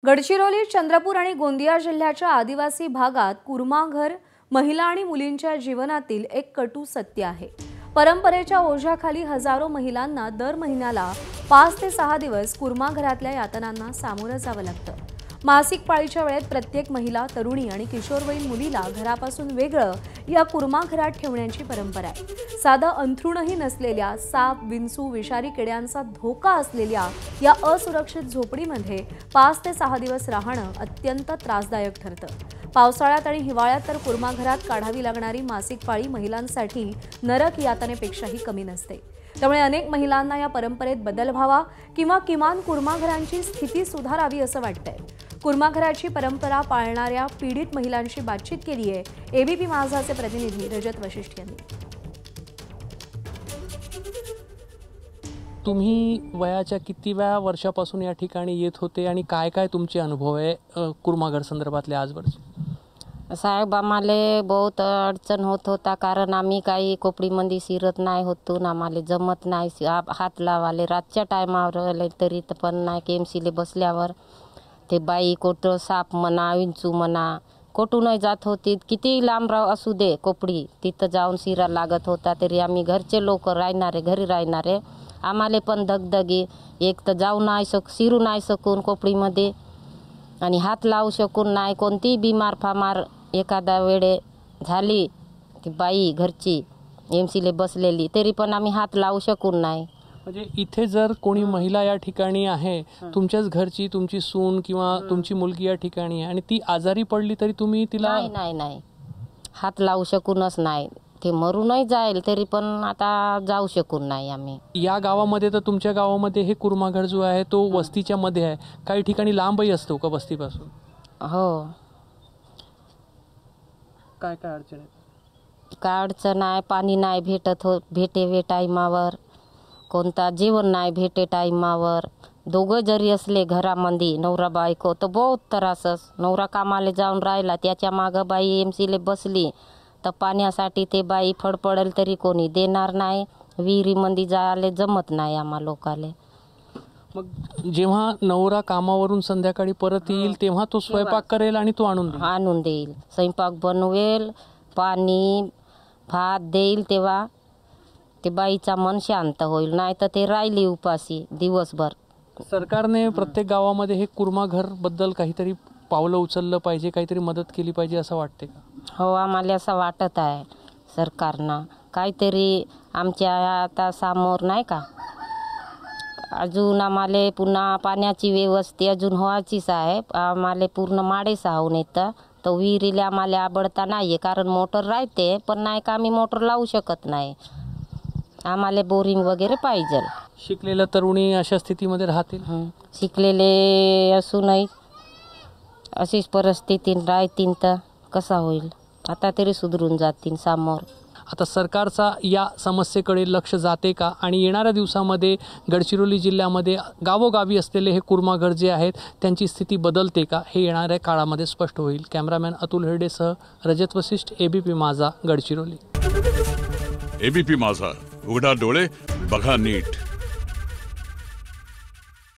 गडचिरोली, चंद्रपूर आणि गोंदिया जिल्ह्याच्या आदिवासी भागात कुर्माघर महिला आणि मुलींच्या जीवनातील एक कटू सत्य आहे। परंपरेच्या ओझ्याखाली हजारो महिलांना दर महिन्याला 5 ते 6 दिवस कुर्माघरातल्या यातनांना सामोरं जावं लागतं। मासिक पाळीच्या वेळेत प्रत्येक महिला, तरुणी आणि किशोरवयीन मुलीला घरापासून वेगळं या कुर्माघरात ठेवण्याची परंपरा आहे। साधं अंथरुणही नसलेल्या, साप, विंचू, विषारी किड्यांचा धोका असलेल्या या असुरक्षित झोपडीमध्ये 5 ते 6 दिवस राहणं अत्यंत त्रासदायक ठरतं। पावसाळ्यात आणि हिवाळ्यात तर कुर्माघरात काढावी लागणारी मासिक पाळी महिलांसाठी नरक यातनेपेक्षाही कमी नसते। त्यामुळे अनेक महिलांना या परंपरेत बदल व्हावा किंवा किमान कुर्माघरांची स्थिती सुधारावी असं वाटतंय। कुर्माघराची परंपरा पाळणाऱ्या पीडित महिलांशी बातचीत केली आहे एबीपी माझाचे प्रतिनिधी रजत वशिष्ठ यांनी। तुम्ही वयाच्या कितीव्या वर्षापासून या ठिकाणी येत होते आणि काय काय तुमचे अनुभव आहे कुर्माघर संदर्भातले आजवरचे? साहेब, आम्हाला बहुत अडचण होत होता, कारण आम्ही काही कोपडीमध्ये शिरत नाही होतो, आम्हाला जमत नाही हात लावाले रातच्या टायमावर तरी पण नाही केमसीले बसल्यावर ते बाई कोटं साप म्हणा, विंचू म्हणा, कोठूनही जात होती, किती लांब असू दे कोपडी तिथं जाऊन शिरा लागत होता। तरी आम्ही घरचे लोक राहणारे, घरी राहणारे, आम्हाला पण दगदगी, एक तर जाऊ नाही शिरू नाही शकून कोपडीमध्ये आणि हात लावू शकून नाही। कोणती बिमार फामार एखादा वेळे झाली ती बाई घरची एमसीले बसलेली तरी पण आम्ही हात लावू शकून नाही। म्हणजे इथे जर कोणी महिला या ठिकाणी आहे, तुमच्याच घरची, तुमची सून किंवा तुमची मुलगी या ठिकाणी आहे आणि ती आजारी पडली तरी तुम्ही तिला नाही हात लावू शकूनच नाही, ते मरूनही जाईल तरी पण आता जाऊ शकून नाही आम्ही। या गावामध्ये तर तुमच्या गावामध्ये हे कुर्माघर जो आहे तो वस्तीच्या मध्ये आहे, काही ठिकाणी लांबही असतो का वस्तीपासून? हो। काय काय अडचण आहे? काय अडचण आहे, पाणी नाही भेटे टायमावर, कोणता जेवण नाही भेटे टायमावर, दोघं जरी असले घरामध्ये नवरा बायको तर बहुत त्रासच। नवरा कामाला जाऊन राहिला, त्याच्या मागं बाई एमसीले बसली तर पाण्यासाठी ते बाई फडफडेल तरी कोणी देणार नाही, विहिरीमध्ये जायला जमत नाही आम्हा लोकाले। मग जेव्हा नवरा कामावरून संध्याकाळी परत येईल तेव्हा तो स्वयंपाक करेल आणि तो आणून देईल, स्वयंपाक बनवेल, पाणी भात देईल, तेव्हा ते बाईचा मन शांत होईल, नाही तर ते राहिली उपाशी दिवसभर। सरकारने प्रत्येक गावामध्ये हे कुर्माघर बद्दल काहीतरी पावलं उचललं पाहिजे, काहीतरी मदत केली पाहिजे असं वाटते का? हो, आम्हाला असं वाटत आहे सरकारनं काहीतरी आमच्या आता समोर नाही का, अजून आम्हाला पुन्हा पाण्याची व्यवस्था अजून व्हायचीच आहे। आम्हाला पूर्ण माडे साहून येतं, तर विहिरीला आम्हाला आबडता नाही आहे, कारण मोटर राहते पण नाही का आम्ही मोटर लावू शकत नाही, आम्हाला बोरिंग वगैरे पाहिजे। शिकलेल्या तरुणी अशा स्थितीमध्ये राहतील? शिकलेले असूनही अशीच परिस्थिती राहतील तर कसा होईल, आता तरी सुधरून जातील समोर। आता सरकारचा या समस्येकडे लक्ष जाते का आणि येणाऱ्या दिवसामध्ये गडचिरोली जिल्ह्यामध्ये गावोगावी असलेले हे कुर्माघर जे आहेत त्यांची स्थिती बदलते का, हे येणाऱ्या काळामध्ये स्पष्ट होईल। कॅमेरामॅन अतुल हेरडेसह रजत वशिष्ठ, एबीपी माझा, गडचिरोली। एबीपी माझा, उघडा डोळे बघा नीट।